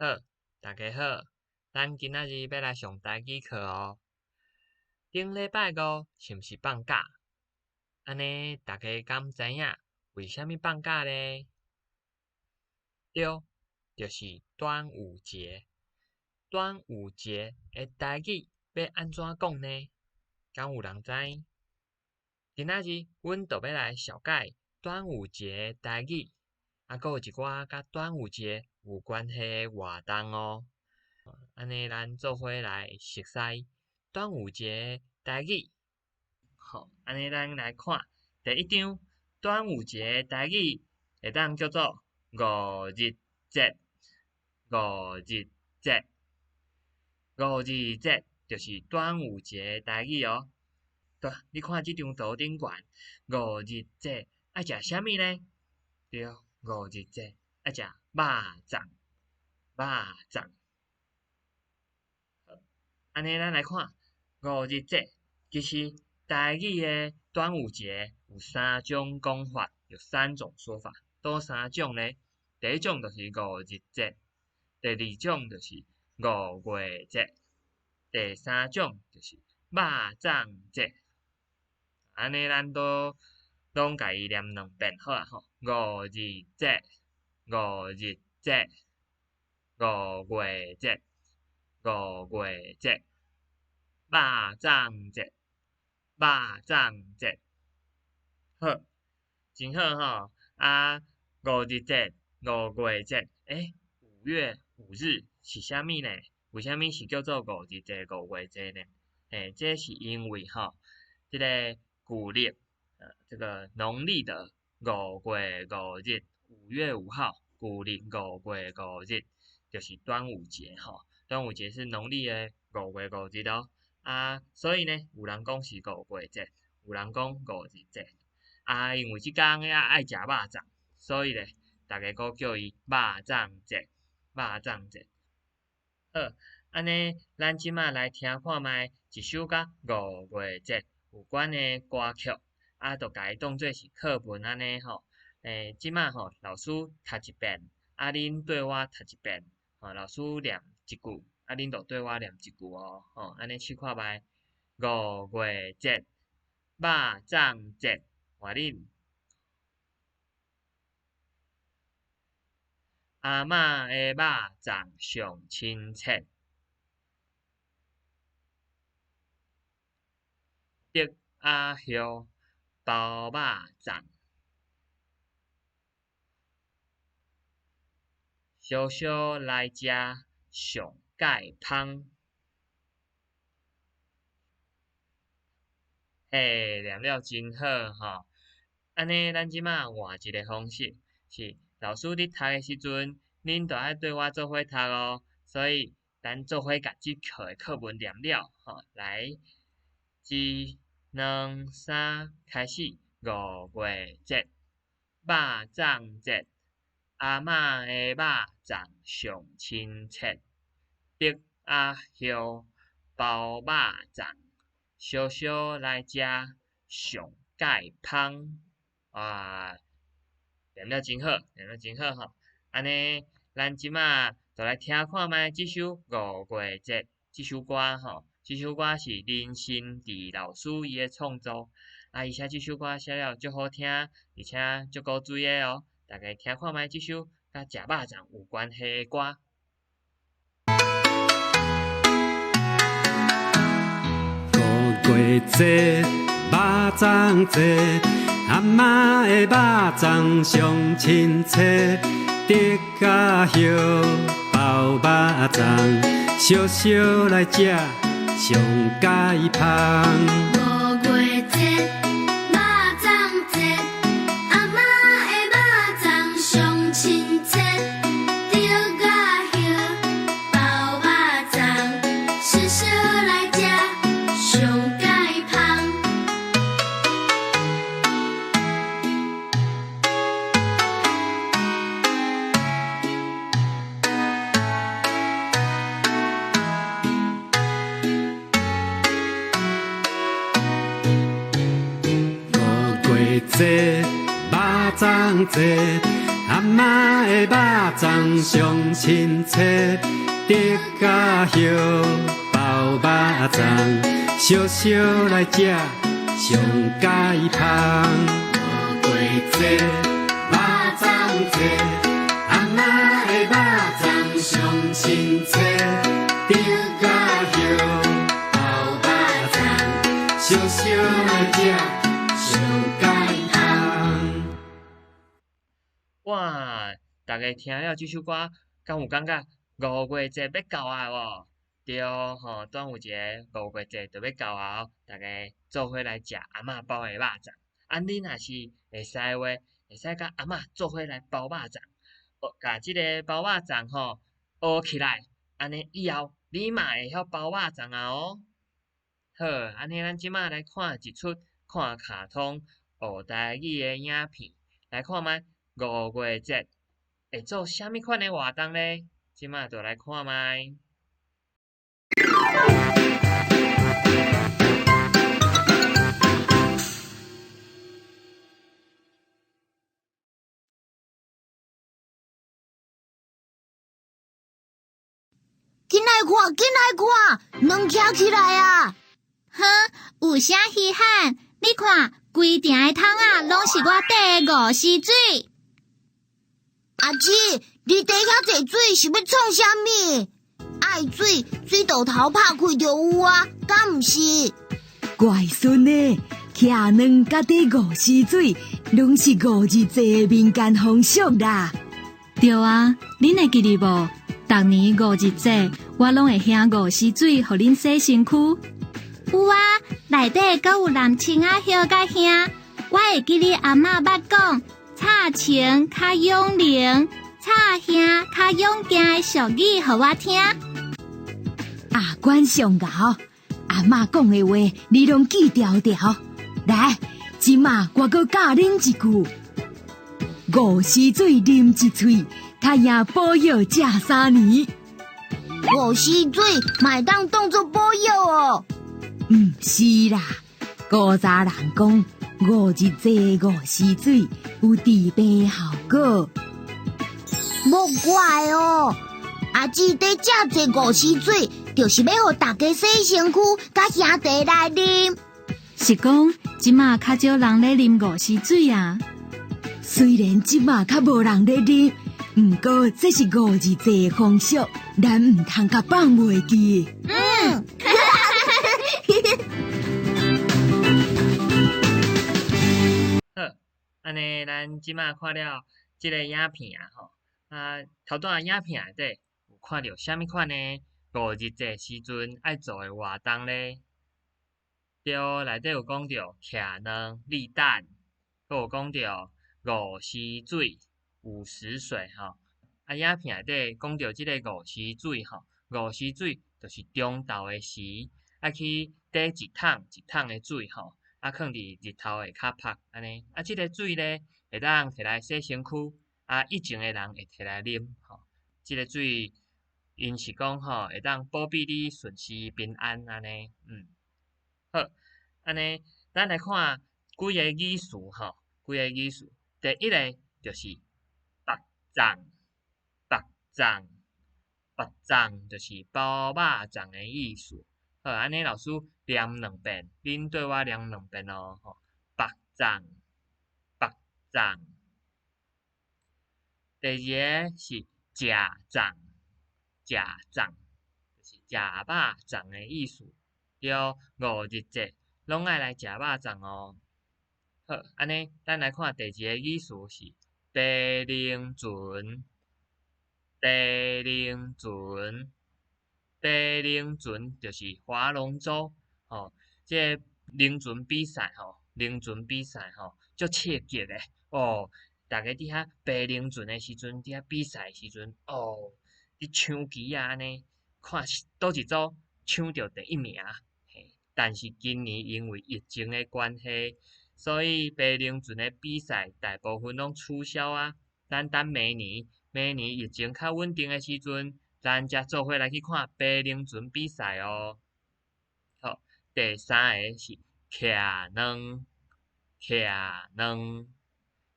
好，大家好，咱今仔日要来上台语课哦。顶礼拜五是毋是放假？安尼大家敢知影为虾米放假咧？对，就是端午节。端午节的台语要安怎讲呢？敢有人知？今仔日阮就要来小解端午节的台语，阁有一寡甲端午节有关系的活动哦。安尼咱做伙来熟悉端午节台语。好，安尼咱来看第一张端午节台语会当叫做五日节。五日节，五日节就是端午节台语哦。对，你看这张图顶悬，五日节爱食啥物呢？对，五日节爱食肉粽，肉粽。安尼咱来看五日节，其实台语的端午节有三种讲法，有三种说法。多三种呢？第一种就是五日节，第二种就是五月节，第三种就是肉粽节。安尼咱都拢家己念两遍好啊吼。五日节，五日节，五月节，五月节。肉粽节，肉粽节，好，真好吼！五日节、五月节，5月5日是啥物呢？为虾米是叫做五日节、五月节呢？这是因为这个古历这个农历的五月5日，5月5号，古历5月5日就是端午节端午节是农历的5月5日哦。所以呢，有人讲是五月节，有人讲五日节。因为即天爱食肉粽，所以咧，大家阁叫伊肉粽节，肉粽节。好，安尼咱即马来听看卖一首甲五月节有关的歌曲，就甲伊当做是课文安尼吼。即马老师读一遍，恁对我读一遍，老师念一句。恁就对我念一句哦，安尼试看觅。五月节，肉粽节，换恁。阿嬷的肉粽上亲切，竹仔叶包肉粽，小小来食上介芳。念了真好安尼咱即马换一个方式，是老师伫读的时阵，恁就爱对我做伙读哦。所以咱做伙甲即课的课文念了来，一、二、三，开始。五月节，肉粽节，阿嬷的肉粽上亲切，竹仔叶包肉粽。小小来食上介芳念了真好，念了真好安尼，咱即马就来听看觅即首五月节即首歌即首歌是林心怡老师伊的创作，而且即首歌写了足好听，而且足够水的哦。大家听看觅即首甲食肉粽有关系的歌。五月节，肉粽节，阿嬷的肉粽上亲切，竹仔叶包肉粽，小小来食上介芳。五月节，肉粽节，阿嬷的肉粽上亲切，竹仔叶包肉粽，小小来食上介芳。五月节，肉粽节，阿嬷的肉粽上亲切，竹甲叶包肉粽，烧烧来食上解香。五月节，肉粽节，阿嬷的肉粽上亲切，竹甲叶包肉粽，烧烧来食上解香。哇！大家听了这首歌，敢有感觉五月节要到啊无？对吼，端午节、五月节就要到啊！大家做伙来食阿嬷包的肉粽。啊，你若是会使话，会使甲阿嬷做伙来包肉粽，甲即个包肉粽吼学起来，安尼以后你嘛会晓包肉粽啊哦。好，安尼咱即马来看一出看卡通学台语的影片，来看觅五月节会做虾米款的活动咧？即马就来看觅。紧来看，紧来看，能徛起来啊！哼，有啥稀罕？你看，规定的桶啊，拢是我缀的五丝水。阿姊，你底遐济水是要创啥物？爱水，水道头拍开就有啊，敢毋是？乖孙呢，徛两甲底五丝水，拢是五日节的民间风俗啦。对啊，恁会记得无？逐年五日节，我拢会兴五丝水，互恁洗身躯。有啊，内底阁有蓝青仔叶甲兄，我会记你阿嬷捌讲，插情较永灵，插兄较勇健的俗语，互我听。啊，管上敖，阿嬷讲的话，你拢记条条。来，即马我阁教恁一句：五丝水啉一喙，较赢保佑食3年。五丝水嘛会当当作保佑哦。是啦，古早人讲五日节五丝水有治病效果。莫怪哦，阿姊底遮济五丝水，就是要互大家洗身躯，甲兄弟来啉。是讲即马较少人咧啉五丝水啊。虽然即马较无人咧啉，毋过这是五日节的风俗，咱毋通甲放袂记。好，安尼咱即马看了即个影片啊吼，头段影片内底有看到虾米款呢？五日节时阵爱做的活动咧？对，内底有讲到徛两立蛋，佮有讲到五丝水、50岁吼。影片内底讲到即个五丝水吼，五丝水就是中昼的时，去滴一桶一桶的水吼，放伫日头的骹拍安尼。即个水咧会当摕来洗身躯，疫情的人会摕来啉吼。即个水因是讲吼会当保庇你顺时平安安尼。好，安尼咱来看几个语词吼，几个语词。第一个就是白粽，白粽，白粽就是包肉粽的意思。好，安尼老师念两遍，恁对我念两遍哦。吼，白粽，白粽。第二个是食粽，食粽就是食肉粽的意思。对，五日节拢爱来食肉粽哦。好，安尼咱来看第二个语词是地灵船，地灵船，地灵船就是划龙舟吼。即个灵船比赛吼，灵船比赛吼，足刺激的哦。大家伫遐爬灵船的时阵，伫遐比赛的时阵，哦，伫抢旗啊安尼，看倒一组抢着第一名。但是今年因为疫情的关系，所以爬灵船的比赛大部分拢取消啊。咱等明年疫情较稳定的时阵，咱才做伙来去看爬灵船比赛哦。好，第三个是徛两，徛两。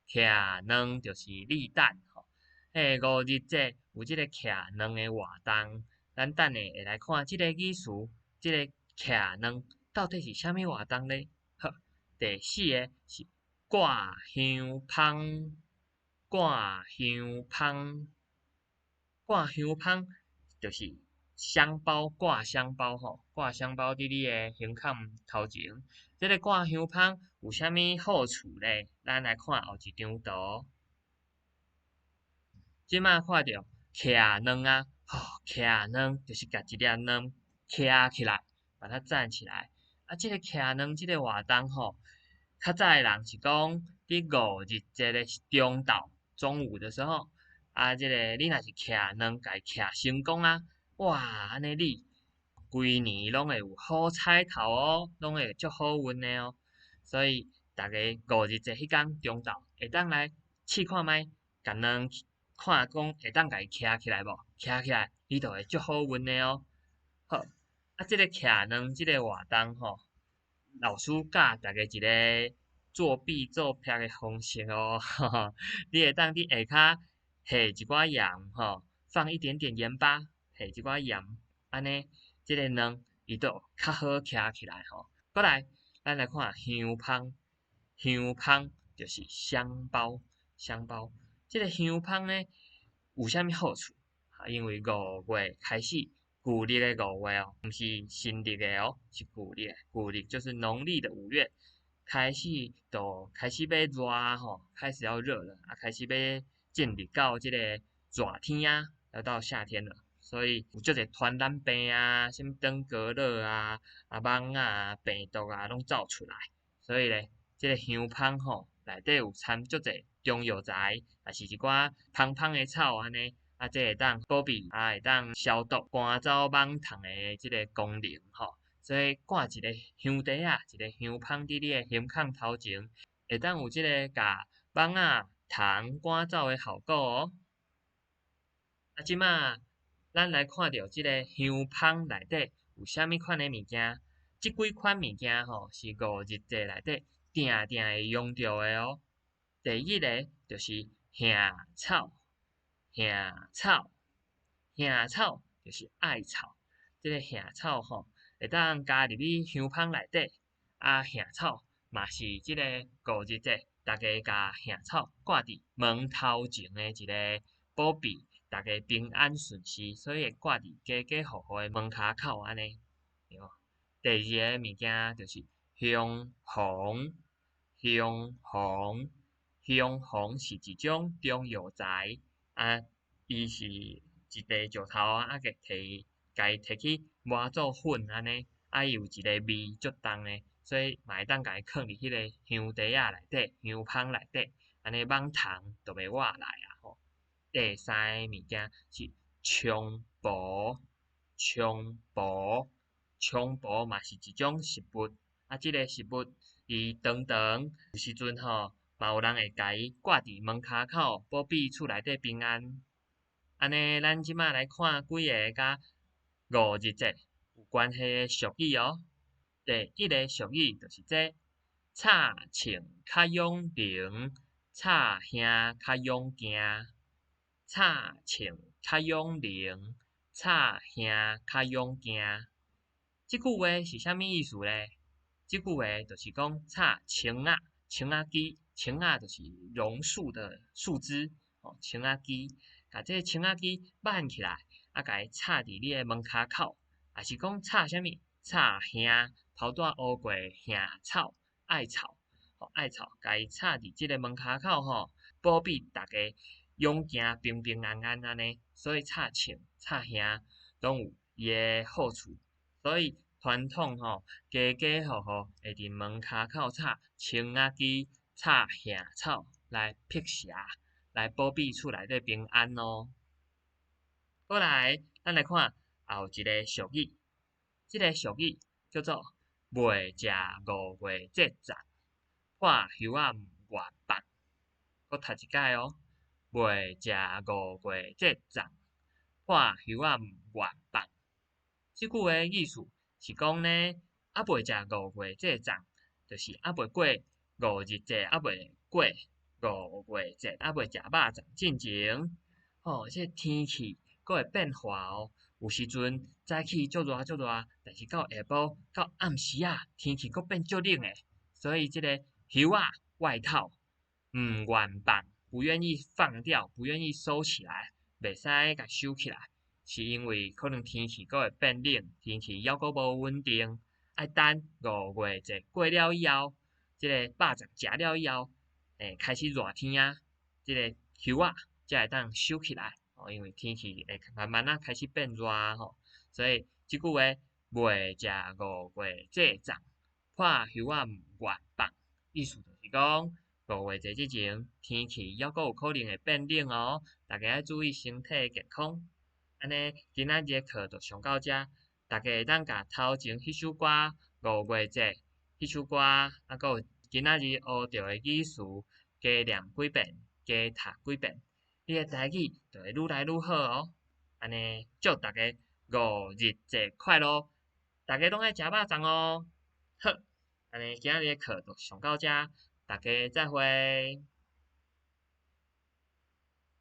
徛卵就是立蛋吼。五日节有即个徛卵的活动，咱等下会来看即个语词，即个徛卵到底是啥物活动呢？好，第四个是挂香芳，挂香芳，挂香芳就是香包挂香包吼，挂香包伫你的胸坎头前。即个挂香芳有啥物好处咧？咱来看后一张图。即摆看到徛卵啊，徛卵就是甲一粒卵徛起来，把它站起来。啊，即个徛卵即个活动吼，较早的人是讲伫五日节的中昼中午的时候，啊，即个你若是徛卵，家徛成功啊，哇，安尼你规年拢会有好彩头哦，拢会足好运的哦。所以逐个五日节迄天中昼会当来试看觅，甲卵看讲会当家徛起来无？徛起来，你就会足好运的哦。好，啊，即个徛卵即个活动吼，老师教大家一个作弊做撇的方式哦。你会当伫下骹下一寡盐吼，放一点点盐巴，下一寡盐，安尼即个卵伊就较好徛起来吼。过来，咱来看香芳，香芳就是香包，香包。即个香芳呢有啥物好处？因为五月开始，旧历的五月哦，毋是新历的哦，是旧历的。旧历就是农历的5月开始，就开始要热啊吼，开始要热了啊，开始要进入到即个热天啊，要到夏天了，所以有足侪传染病啊，什物登革热啊、蚊啊、病毒啊，拢走出来。所以咧，即个香芳吼，内底有掺足侪中药材，也是一寡芳芳的草安尼，啊，这会当保庇，啊，会当消毒、赶走蚊虫的即个功能吼。所以挂一个香袋啊，一个香芳伫你的胸孔头前，会当有即个甲蚊仔、虫赶走的效果哦。啊，即马咱来看到即个香芳内底有啥物款的物件？即几款物件吼，是五日节内底定定会用到的哦。第一个就是杏草，杏草，杏草就是艾草。即个杏草吼，会当加入去香芳内底。啊，杏草嘛是即个五日节，大家甲杏草挂伫门头前的一个保庇，大家平安顺遂，所以会挂伫家家户户的门骹口安尼。第二个物件就是香红，香红。香红是一种中药材，啊，伊是一块石头啊，家摕去磨做粉安尼，啊，伊有一个味足重的，所以嘛会当家放伫迄个香袋仔内底、香芳内底，安尼蚊虫就袂活来啊吼。第三个物件是菖蒲，菖蒲，菖蒲嘛是一种食物，啊，即个食物伊长长有时阵吼。嘛有人会甲伊挂伫门骹口，保庇厝内底平安。安尼，咱即马来看几个甲五日节有关系的俗语哦。第一个俗语就是这：吵穿较勇灵，吵兄较勇行。吵穿较勇灵，吵兄较勇行。即句话是啥物意思咧？即句话就是讲吵青仔，青仔枝。青仔就是榕树的树枝，哦，青仔枝，甲这青仔枝挽起来，啊，甲伊插伫你的门骹口，也是讲插啥物？插杏，头带乌过杏草、艾草，哦，艾草，甲伊插伫即个门骹口吼，保庇大家勇行平平安安安尼。所以插青、插杏拢有伊的好处，所以传统吼，家家户户会伫门骹口插青仔枝。插杏草来辟邪，来保庇厝内底平安哦。过来，咱来看后一个俗语，即个俗语叫做“未食五月节粽，破休仔毋愿放”。我读一摆哦，“未食五月节粽，破休仔毋愿放”。即句话意思是讲呢，还未食五月节粽，就是还未过。五日节还未过， 5月节还未食肉粽进前，这天气佫会变化哦。有时阵早起足热，但是到下晡到暗时啊，天气佫变足冷诶。所以这个袖啊外套唔愿放，不愿意放掉，不愿意收起来，袂使甲收起来，是因为可能天气佫会变冷，天气还佫无稳定，爱等5月节过了以后，这个肉粽食了以后，开始热天啊，这个袖啊才会当收起来。因为天气会慢慢啊开始变热所以即句话未食5月节粽，破袖啊唔愿放，意思就是讲5月节之前天气还佫有可能会变冷哦，大家要注意身体健康。安尼今仔日课就上到这，大家会当甲头前迄首歌5月节迄首歌，佫有今仔日学到的语词加念几遍，加读几遍。你的台语就会愈来愈好哦。安尼祝大家5日节快乐，大家拢爱食肉粽哦。好，安尼今仔日课就上到这，大家再会。